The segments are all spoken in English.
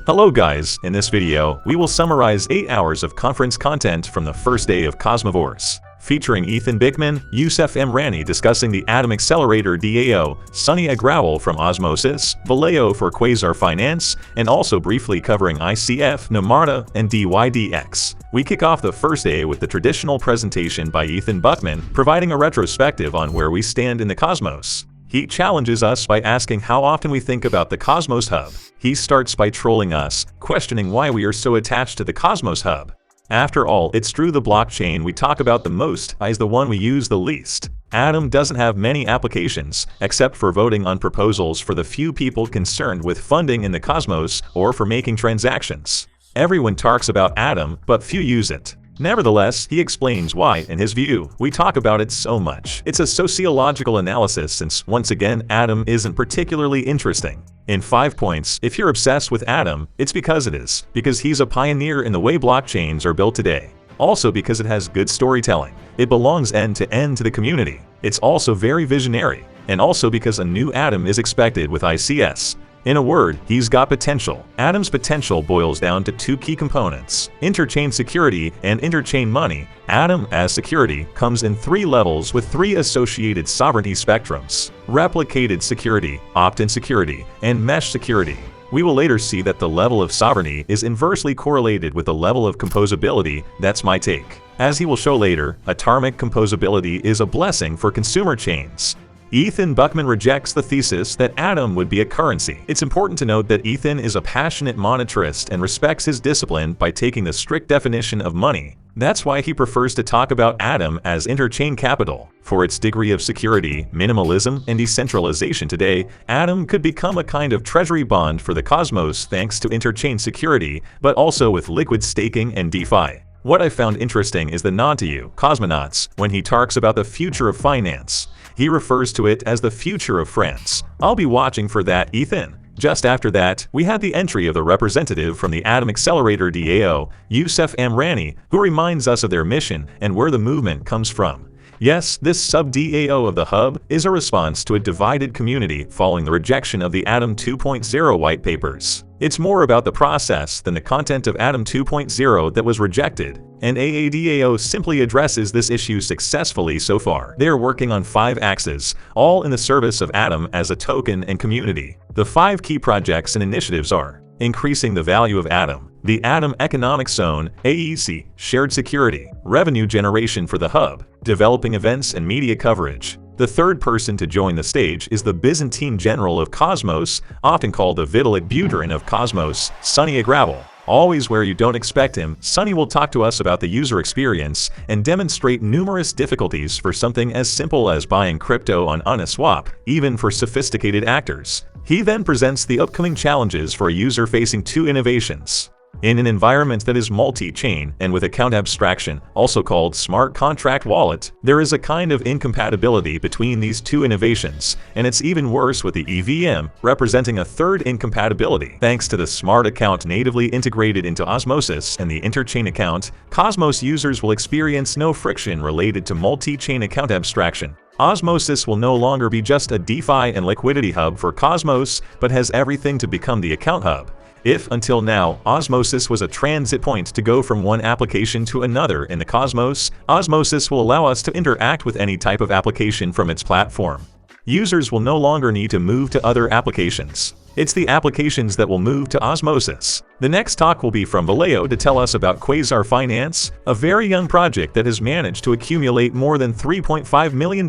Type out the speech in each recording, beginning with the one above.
Hello guys, in this video, we will summarize 8 hours of conference content from the first day of Cosmoverse, featuring Ethan Bickman, Youssef Amrani discussing the Atom Accelerator DAO, Sunny Agrawal from Osmosis, Vallejo for Quasar Finance, and also briefly covering ICF, Namarta, and DYDX. We kick off the first day with the traditional presentation by Ethan Bickman, providing a retrospective on where we stand in the cosmos. He challenges us by asking how often we think about the Cosmos Hub. He starts by trolling us, questioning why we are so attached to the Cosmos Hub. After all, it's true the blockchain we talk about the most is the one we use the least. Atom doesn't have many applications, except for voting on proposals for the few people concerned with funding in the Cosmos or for making transactions. Everyone talks about Atom, but few use it. Nevertheless, he explains why, in his view, we talk about it so much. It's a sociological analysis since, once again, Atom isn't particularly interesting. In 5 points, if you're obsessed with Atom, it's because it is. Because he's a pioneer in the way blockchains are built today. Also because it has good storytelling. It belongs end to end to the community. It's also very visionary. And also because a new Atom is expected with ICS. In a word, he's got potential. Atom's potential boils down to 2 key components: interchain security and interchain money. Atom, as security, comes in 3 levels with 3 associated sovereignty spectrums: replicated security, opt-in security, and mesh security. We will later see that the level of sovereignty is inversely correlated with the level of composability. That's my take. As he will show later, atomic composability is a blessing for consumer chains. Ethan Bickman rejects the thesis that Atom would be a currency. It's important to note that Ethan is a passionate monetarist and respects his discipline by taking the strict definition of money. That's why he prefers to talk about Atom as interchain capital. For its degree of security, minimalism, and decentralization today, Atom could become a kind of treasury bond for the cosmos thanks to interchain security, but also with liquid staking and DeFi. What I found interesting is the nod to you, cosmonauts, when he talks about the future of finance. He refers to it as the future of France. I'll be watching for that, Ethan. Just after that, we had the entry of the representative from the Atom Accelerator DAO, Youssef Amrani, who reminds us of their mission and where the movement comes from. Yes, this sub-DAO of the hub is a response to a divided community following the rejection of the Atom 2.0 white papers. It's more about the process than the content of Atom 2.0 that was rejected, and AADAO simply addresses this issue successfully so far. They are working on 5 axes, all in the service of Atom as a token and community. The 5 key projects and initiatives are: increasing the value of Atom, the Atom Economic Zone, AEC, shared security, revenue generation for the hub, developing events and media coverage. The third person to join the stage is the Byzantine General of Cosmos, often called the Vitalik Buterin of Cosmos, Sunny Agrawal. Always where you don't expect him, Sunny will talk to us about the user experience and demonstrate numerous difficulties for something as simple as buying crypto on Uniswap, even for sophisticated actors. He then presents the upcoming challenges for a user facing 2 innovations. In an environment that is multi-chain and with account abstraction, also called smart contract wallet, there is a kind of incompatibility between these 2 innovations, and it's even worse with the EVM, representing a third incompatibility. Thanks to the smart account natively integrated into Osmosis and the interchain account, Cosmos users will experience no friction related to multi-chain account abstraction. Osmosis will no longer be just a DeFi and liquidity hub for Cosmos, but has everything to become the account hub. If, until now, Osmosis was a transit point to go from one application to another in the Cosmos, Osmosis will allow us to interact with any type of application from its platform. Users will no longer need to move to other applications. It's the applications that will move to Osmosis. The next talk will be from Vallejo to tell us about Quasar Finance, a very young project that has managed to accumulate more than $3.5 million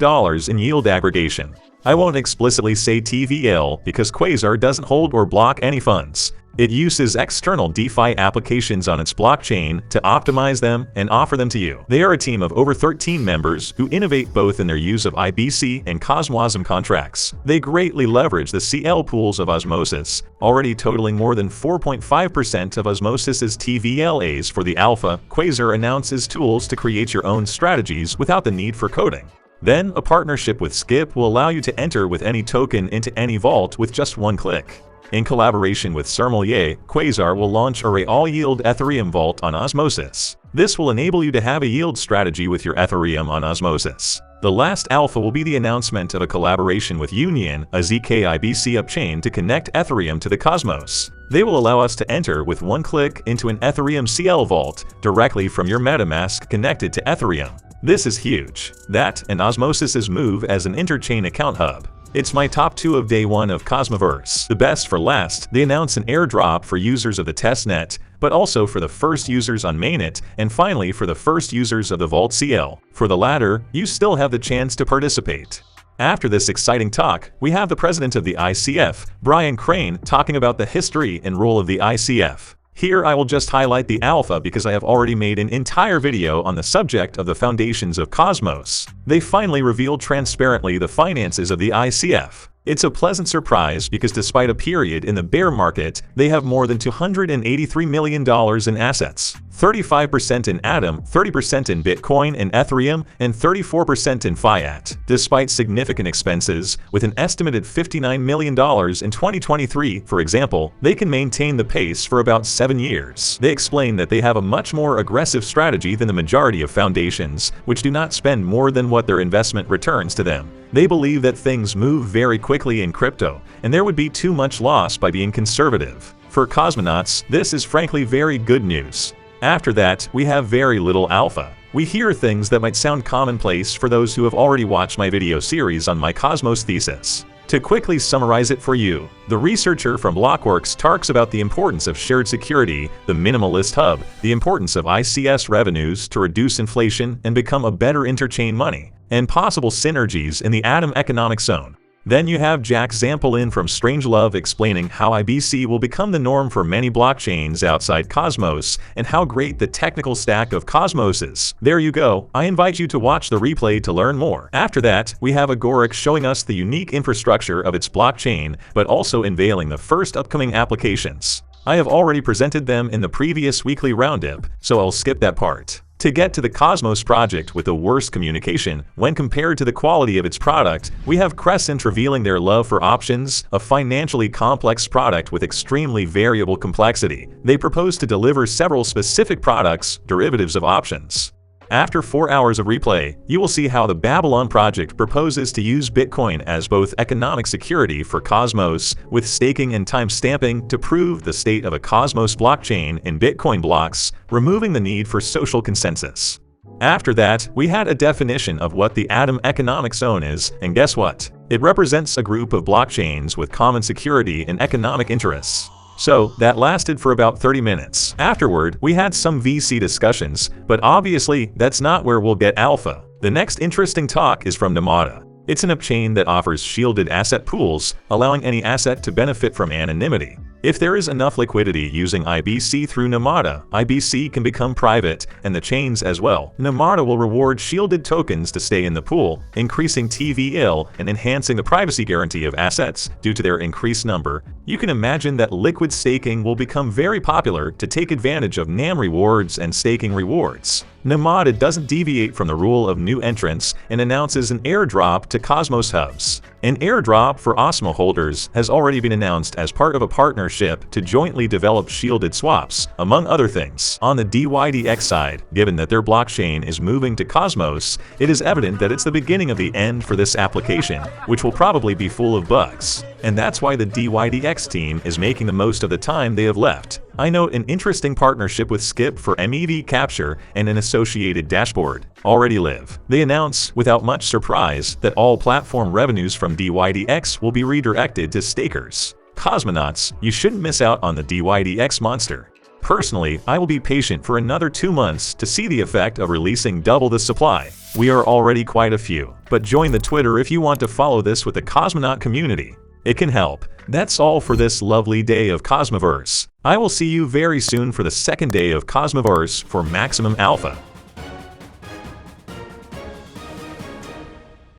in yield aggregation. I won't explicitly say TVL because Quasar doesn't hold or block any funds. It uses external DeFi applications on its blockchain to optimize them and offer them to you. They are a team of over 13 members who innovate both in their use of IBC and Cosmosm contracts. They greatly leverage the CL pools of Osmosis, already totaling more than 4.5% of Osmosis's TVLAs for the alpha. Quasar announces tools to create your own strategies without the need for coding. Then, a partnership with Skip will allow you to enter with any token into any vault with just one click. In collaboration with Sommelier, Quasar will launch a all-yield Ethereum vault on Osmosis. This will enable you to have a yield strategy with your Ethereum on Osmosis. The last alpha will be the announcement of a collaboration with Union, a zkIBC upchain to connect Ethereum to the Cosmos. They will allow us to enter with one click into an Ethereum CL vault directly from your MetaMask connected to Ethereum. This is huge. That and Osmosis's move as an interchain account hub. It's my top 2 of day 1 of Cosmoverse. The best for last, they announce an airdrop for users of the testnet, but also for the first users on mainnet, and finally for the first users of the Vault CL. For the latter, you still have the chance to participate. After this exciting talk, we have the president of the ICF, Brian Crane, talking about the history and role of the ICF. Here I will just highlight the alpha because I have already made an entire video on the subject of the foundations of Cosmos. They finally revealed transparently the finances of the ICF. It's a pleasant surprise because despite a period in the bear market, they have more than $283 million in assets. 35% in Atom, 30% in Bitcoin and Ethereum, and 34% in Fiat. Despite significant expenses, with an estimated $59 million in 2023, for example, they can maintain the pace for about 7 years. They explain that they have a much more aggressive strategy than the majority of foundations, which do not spend more than what their investment returns to them. They believe that things move very quickly in crypto, and there would be too much loss by being conservative. For cosmonauts, this is frankly very good news. After that, we have very little alpha. We hear things that might sound commonplace for those who have already watched my video series on my Cosmos thesis. To quickly summarize it for you, the researcher from Blockworks talks about the importance of shared security, the minimalist hub, the importance of ICS revenues to reduce inflation and become a better interchain money, and possible synergies in the Atom economic zone. Then you have Jack Zampolin from Strangelove explaining how IBC will become the norm for many blockchains outside Cosmos and how great the technical stack of Cosmos is. There you go. I invite you to watch the replay to learn more. After that, we have Agoric showing us the unique infrastructure of its blockchain, but also unveiling the first upcoming applications. I have already presented them in the previous weekly roundup, so I'll skip that part. To get to the Cosmos project with the worst communication when compared to the quality of its product, we have Crescent revealing their love for options, a financially complex product with extremely variable complexity. They propose to deliver several specific products, derivatives of options. After 4 hours of replay, you will see how the Babylon project proposes to use Bitcoin as both economic security for Cosmos, with staking and time-stamping to prove the state of a Cosmos blockchain in Bitcoin blocks, removing the need for social consensus. After that, we had a definition of what the Atom economic zone is, and guess what? It represents a group of blockchains with common security and economic interests. So, that lasted for about 30 minutes. Afterward, we had some VC discussions, but obviously, that's not where we'll get alpha. The next interesting talk is from Namada. It's an upchain that offers shielded asset pools, allowing any asset to benefit from anonymity. If there is enough liquidity using IBC through Namada, IBC can become private, and the chains as well. Namada will reward shielded tokens to stay in the pool, increasing TVL and enhancing the privacy guarantee of assets due to their increased number. You can imagine that liquid staking will become very popular to take advantage of NAM rewards and staking rewards. Namada doesn't deviate from the rule of new entrants and announces an airdrop to Cosmos hubs. An airdrop for Osmo holders has already been announced as part of a partnership to jointly develop shielded swaps, among other things. On the DYDX side, given that their blockchain is moving to Cosmos, it is evident that it's the beginning of the end for this application, which will probably be full of bugs. And that's why the DYDX team is making the most of the time they have left. I note an interesting partnership with Skip for MEV capture and an associated dashboard already live. They announce, without much surprise, that all platform revenues from DYDX will be redirected to stakers. Cosmonauts, you shouldn't miss out on the DYDX monster. Personally, I will be patient for another 2 months to see the effect of releasing double the supply. We are already quite a few, but join the Twitter if you want to follow this with the Cosmonaut community. It can help. That's all for this lovely day of Cosmoverse. I will see you very soon for the second day of Cosmoverse for maximum alpha.